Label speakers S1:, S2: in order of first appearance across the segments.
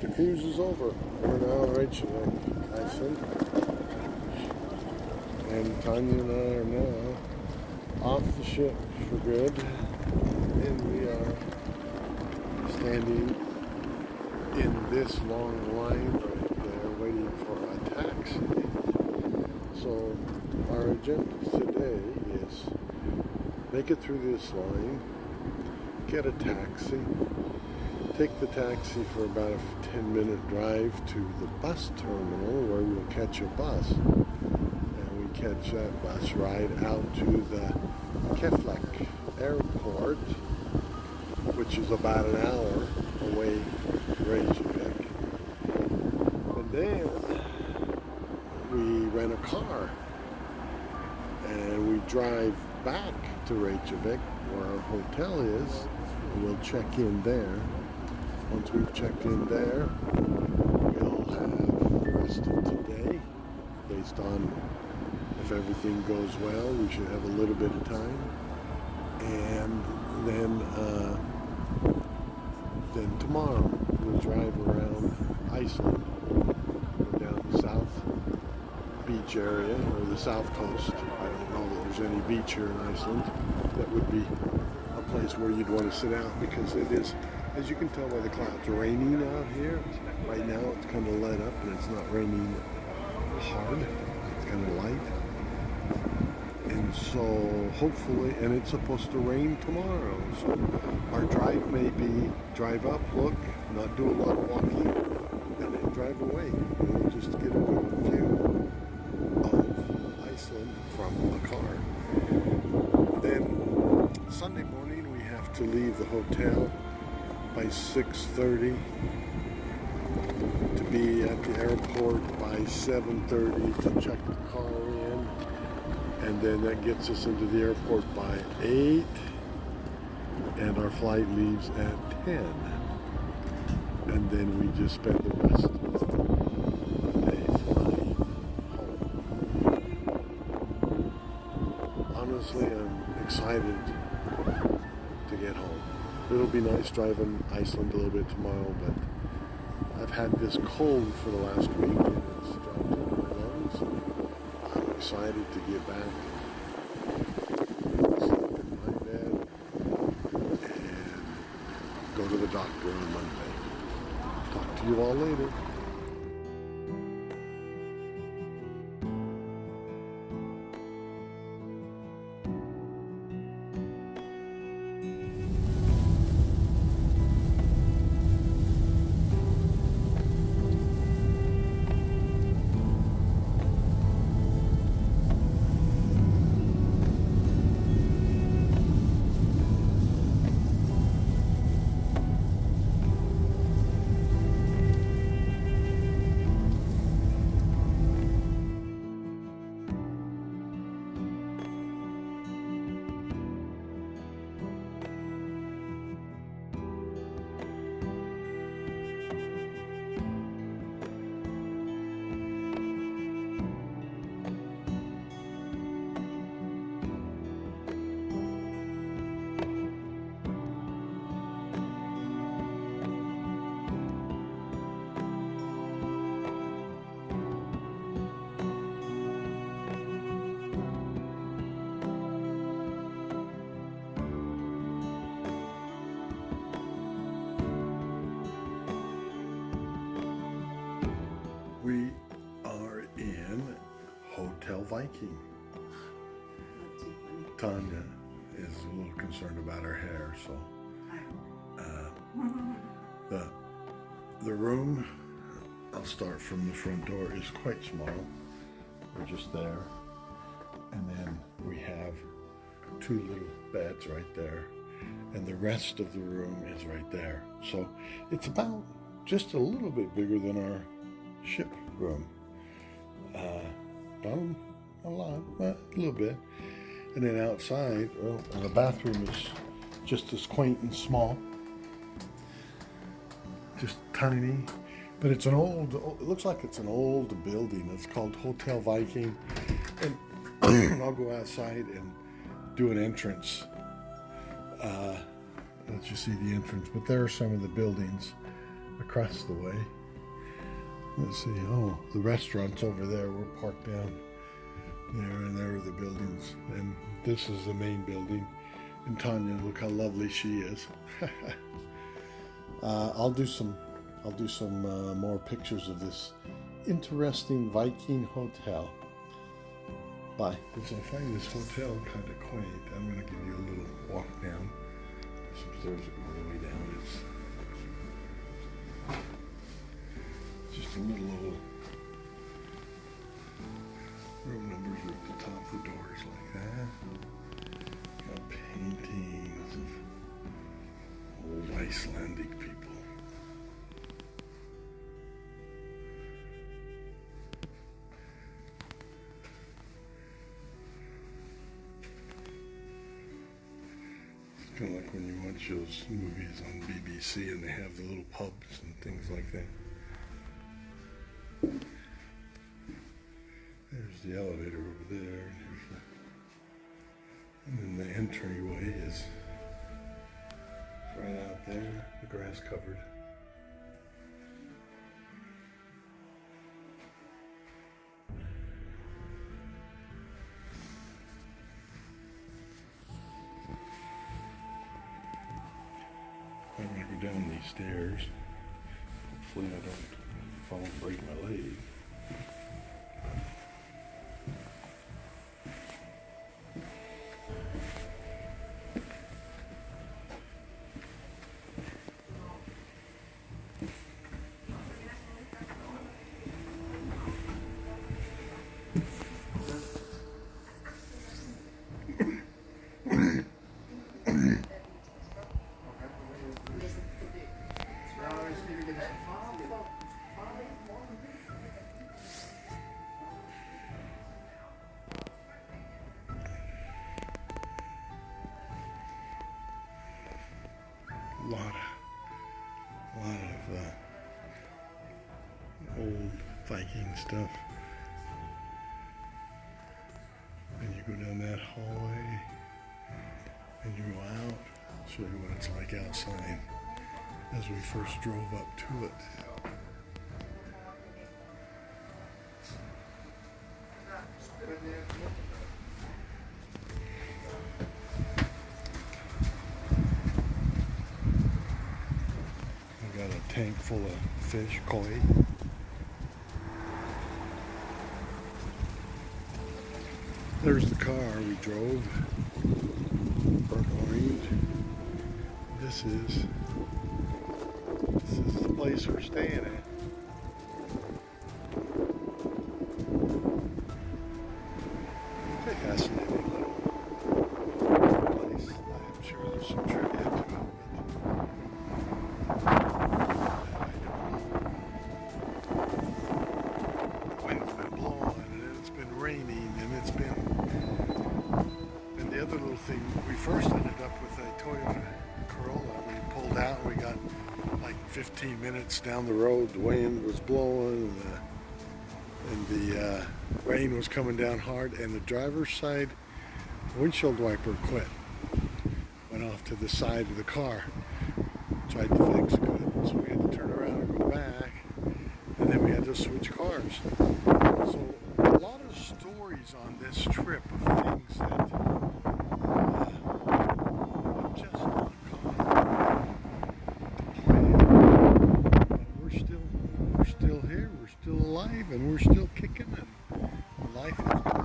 S1: The cruise is over. We're now in Reykjavik, Iceland. And Tanya and I are now off the ship for good. And we are standing in this long line right there waiting for a taxi. So our agenda today is make it through this line, get a taxi, take the taxi for about a 10-minute drive to the bus terminal where we'll catch a bus. And we catch that bus ride out to the Reykjavik airport, which is about an hour away from Reykjavik. And then we rent a car and we drive back to Reykjavik where our hotel is, and we'll check in there. Once we've checked in there, we'll have the rest of today. Based on if everything goes well, we should have a little bit of time. And then tomorrow we'll drive around Iceland, go down the south beach area, or the south coast. I don't know that there's any beach here in Iceland. That would be a place where you'd want to sit out, because it is, as you can tell by the clouds, raining out here. Right now it's kind of let up and it's not raining hard. It's kind of light. And so hopefully, and it's supposed to rain tomorrow. So our drive may be drive up, look, not do a lot of walking, and then drive away. And we'll just get a good view of Iceland from the car. Then Sunday morning we have to leave the hotel by 6:30 to be at the airport by 7:30 to check the car in, and then that gets us into the airport by 8, and our flight leaves at 10, and then we just spend the rest of the day flying home. Honestly, I'm excited to get home. It'll be nice driving Iceland a little bit tomorrow, but I've had this cold for the last week and it's dropped into my lungs. I'm excited to get back, sleep in my bed, and go to the doctor on Monday. Talk to you all later. We are in Hotel Viking. Tanya is a little concerned about her hair, so the room, I'll start from the front door, is quite small. We're just there, and then we have 2 little beds right there, and the rest of the room is right there. So it's about just a little bit bigger than our ship room. A lot, but a little bit. And then outside, well, the bathroom is just as quaint and small, just tiny. But it's an old, it looks like it's an old building. It's called Hotel Viking. And I'll go outside and do an entrance. Let you see the entrance. But there are some of the buildings across the way. Let's see, oh, the restaurant's over there. We're parked down there, and there are the buildings. And this is the main building. And Tanya, look how lovely she is. I'll do some more pictures of this interesting Viking hotel. Bye. Because I find this hotel kind of quaint. I'm going to give you a little walk down. Some stairs that go all the way down. It's just a little old room numbers are at the top of the doors like that. Got paintings of old Icelandic people. It's kind of like when you watch those movies on BBC and they have the little pubs and things like that. There's the elevator over there. And then the entryway is right out there, the grass covered. I'm going to go down these stairs. Hopefully I don't fall and break my leg. A lot of old Viking stuff. And you go down that hallway and you go out. I'll show you what it's like outside as we first drove up to it. Got a tank full of fish, koi. There's the car we drove. Burnt orange. This is the place we're staying at. It's a fascinating little place. I'm sure there's some trivia to it. Thing. We first ended up with a Toyota Corolla. We pulled out and we got like 15 minutes down the road. The wind was blowing and the rain was coming down hard, and the driver's side windshield wiper quit. Went off to the side of the car. Tried to fix it, so we had to turn around and go back, and then we had to switch cars. So a lot of stories on this trip of things that and we're still kicking, and life is good.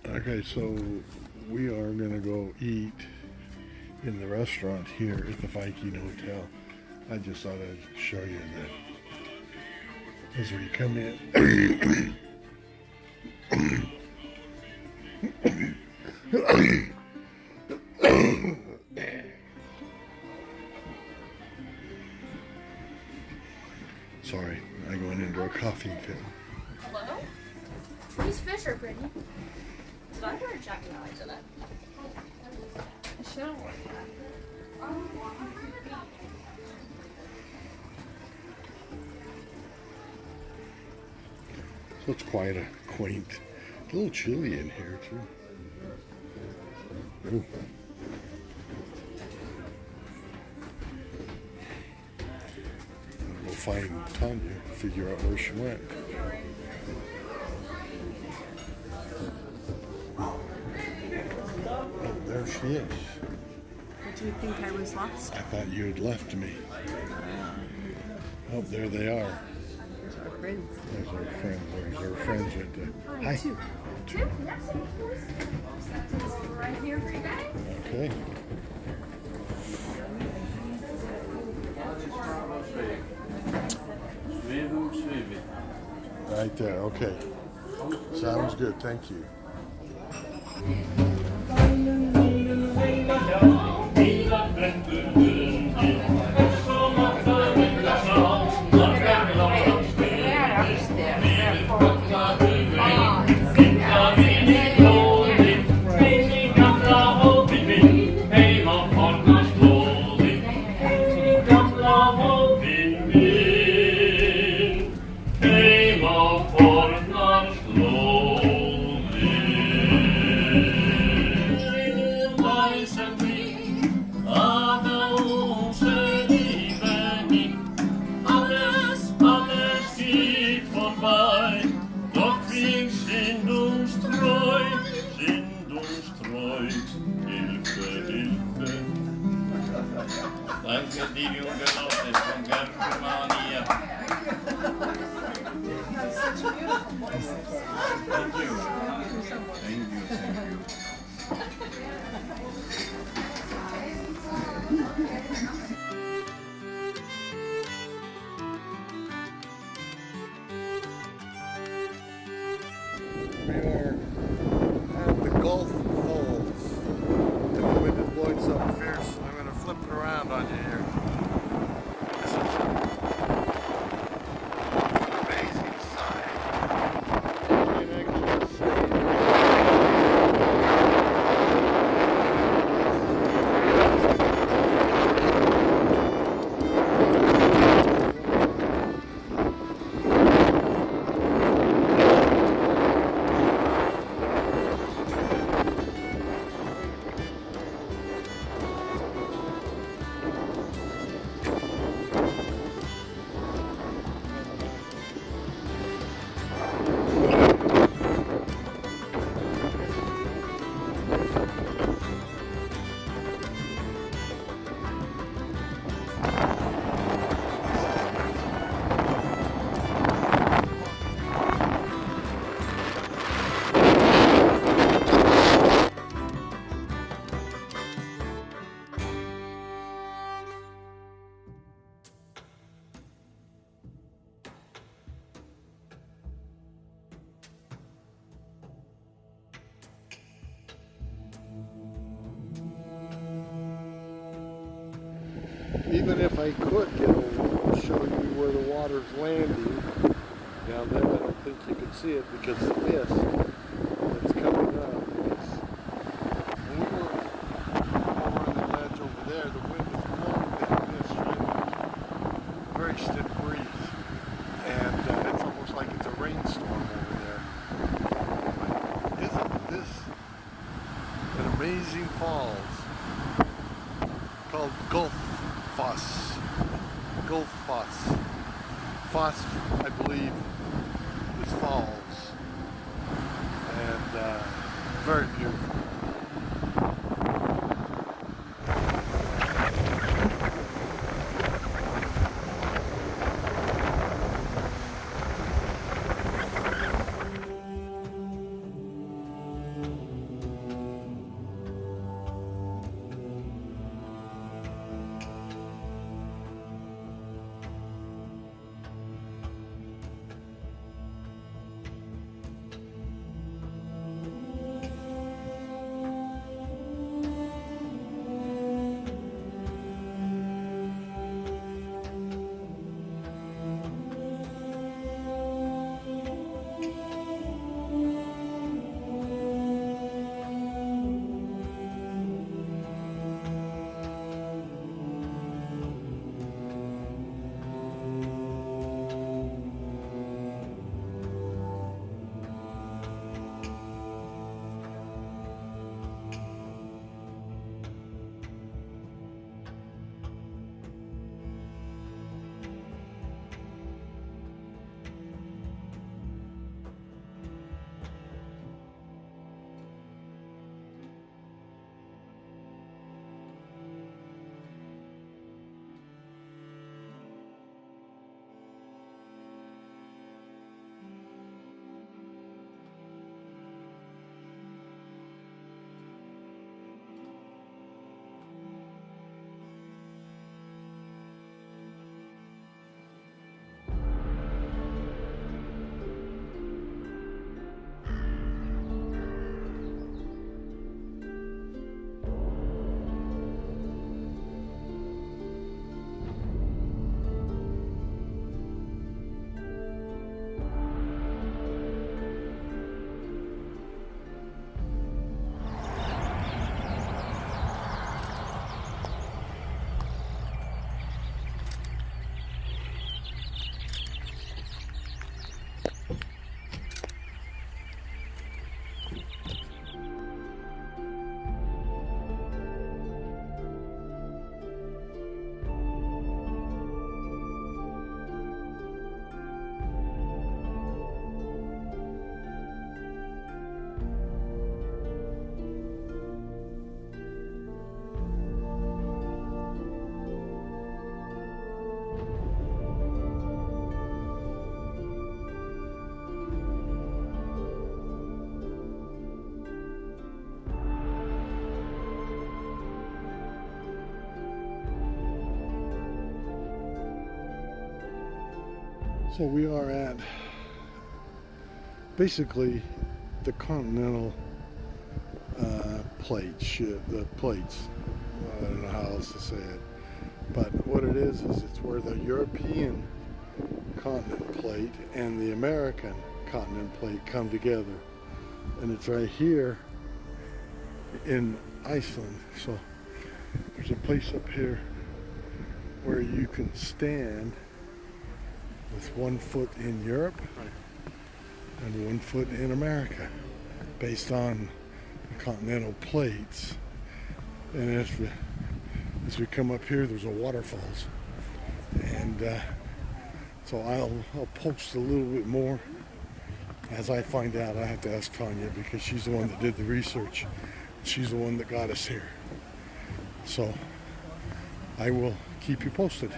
S1: Okay, so we are gonna go eat in the restaurant here at the Viking Hotel. I just thought I'd show you that as we come in. Sorry, I went into a coughing fit.
S2: Hello? These fish are pretty. Did I wear a jacket like today? I should have worn that.
S1: So it's quite a quaint, a little chilly in here too. Ooh. We'll find Tanya, figure out where she went. Oh, there she is.
S3: What do you think I was lost?
S1: I thought you had left me. Oh, there they are.
S3: There's our friends.
S1: There's our friends. There's our friends right there. Hi.
S3: Two.
S2: Two? Yes, of course. Right here for you guys.
S1: Okay. Right there. Okay. Sounds good. Thank you. We are at the Gulf Falls. The wind is blowing so fierce, I'm going to flip it around on you here. This is an amazing sight. You can actually see even if I could show you where the water's landing down there, I don't think you could see it because the mist that's coming up is, when we were over on the ledge over there, the wind is blowing that mist right, very stiff breeze, and it's almost like it's a rainstorm over there. But isn't this an amazing falls called Gulf Foss. Foss, I believe, is falls. And Very beautiful. So we are at basically the continental the plates. I don't know how else to say it. But what it is it's where the European continent plate and the American continent plate come together. And it's right here in Iceland. So there's a place up here where you can stand with 1 foot in Europe and 1 foot in America, based on the continental plates. And as we come up here, there's a waterfalls, and so I'll post a little bit more as I find out. I have to ask Tanya because she's the one that did the research. She's the one that got us here. So I will keep you posted.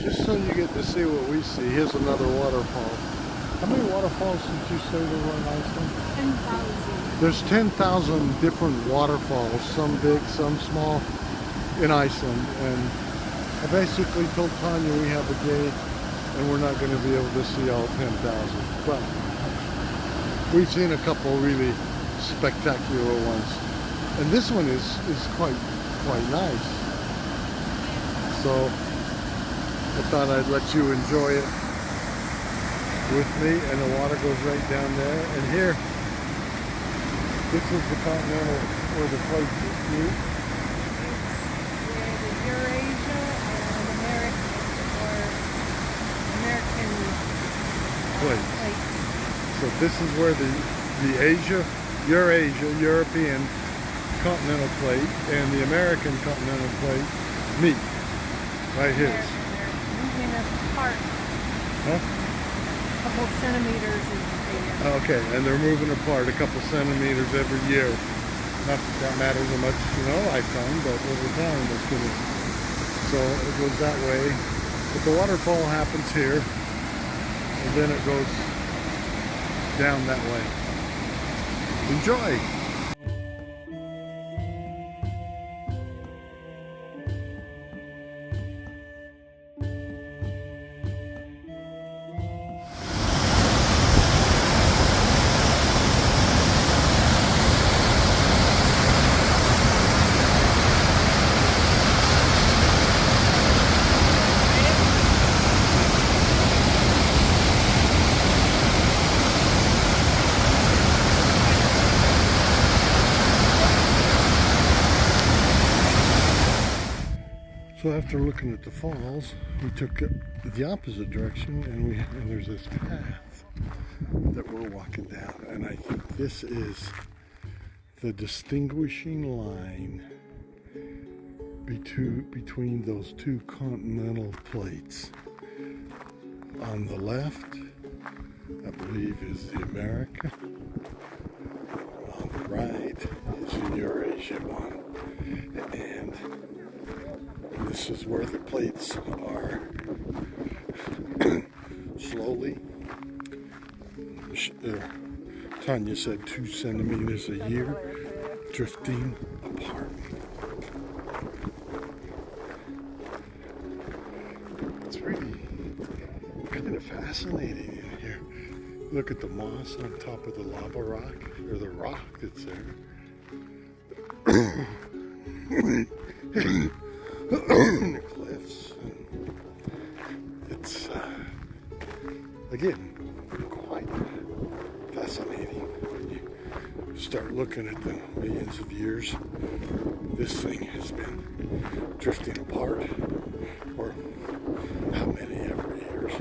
S1: Just so you get to see what we see, here's another waterfall. How many waterfalls did you say there were in Iceland?
S2: 10,000.
S1: There's 10,000 different waterfalls, some big, some small, in Iceland. And I basically told Tanya we have a day and we're not going to be able to see all 10,000. But we've seen a couple really spectacular ones. And this one is quite nice. So I thought I'd let you enjoy it with me, and the water goes right down there. And here, this is the continental where the plates meet.
S3: Where the Eurasia and American
S1: Plates. So this is where the Eurasia, European continental plate and the American continental plate meet. Right here.
S3: They're moving apart
S1: Huh?
S3: a couple centimeters a year.
S1: Okay, and they're moving apart a couple centimeters every year. Not that that matters a much in our lifetime, but over time it's gonna. So it goes that way. But the waterfall happens here, and then it goes down that way. Enjoy! So after looking at the falls, we took it the opposite direction, and there's this path that we're walking down, and I think this is the distinguishing line between those two continental plates. On the left, I believe, is the America. On the right is the Eurasia one, and this is where the plates are slowly, Tanya said 2 centimeters a year, drifting apart. It's really kind of fascinating in here. Look at the moss on top of the lava rock, or the rock that's there. The cliffs. It's again quite fascinating when you start looking at the millions of years this thing has been drifting apart, or how many ever years.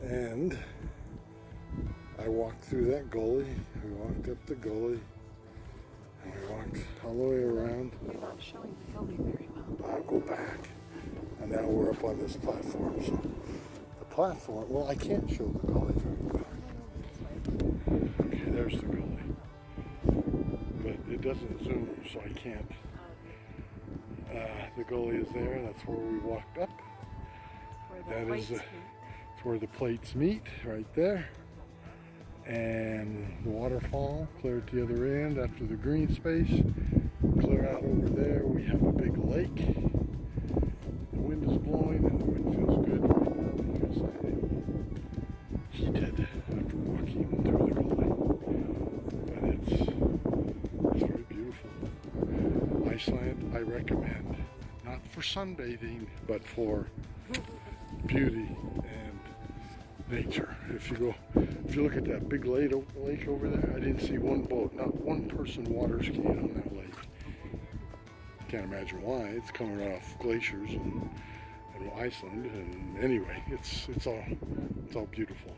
S1: And I walked through that gully, we walked up the gully, and we walked all the way around.
S3: You're not showing the gully very well.
S1: I'll go back, and now we're up on this platform. So the platform, well, I can't show the gully very well. Okay, there's the gully, but it doesn't zoom, so I can't. The gully is there, that's where we walked up. That is it's where the plates meet, right there. And the waterfall, clear at the other end after the green space. Clear out over there, we have a big lake. The wind is blowing and the wind feels good right now because I'm heated after walking through the gully. But it's very beautiful. Iceland, I recommend. Not for sunbathing, but for beauty and nature. If you look at that big lake over there, I didn't see one boat, not one person water skiing on that lake. Can't imagine why. It's coming off glaciers and Iceland, and anyway, it's all beautiful.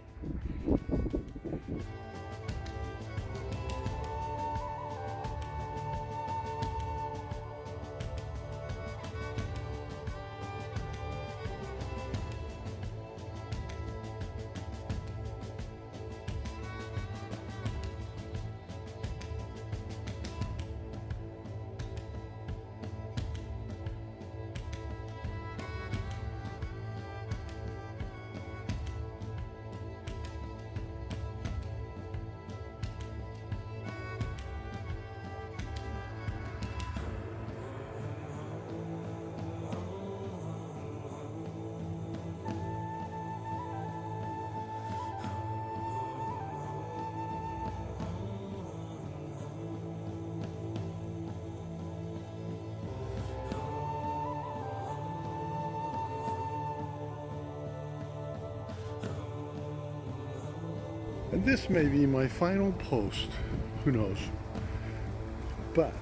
S1: And this may be my final post, who knows. But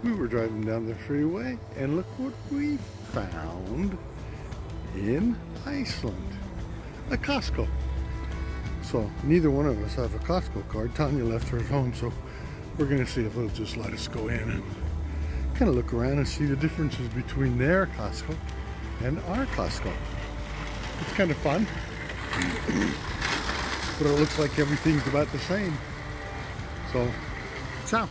S1: we were driving down the freeway and look what we found in Iceland. A Costco. So neither one of us have a Costco card. Tanya left hers home, so we're gonna see if they'll just let us go in and kind of look around and see the differences between their Costco and our Costco. It's kind of fun. But it looks like everything's about the same. So, ciao.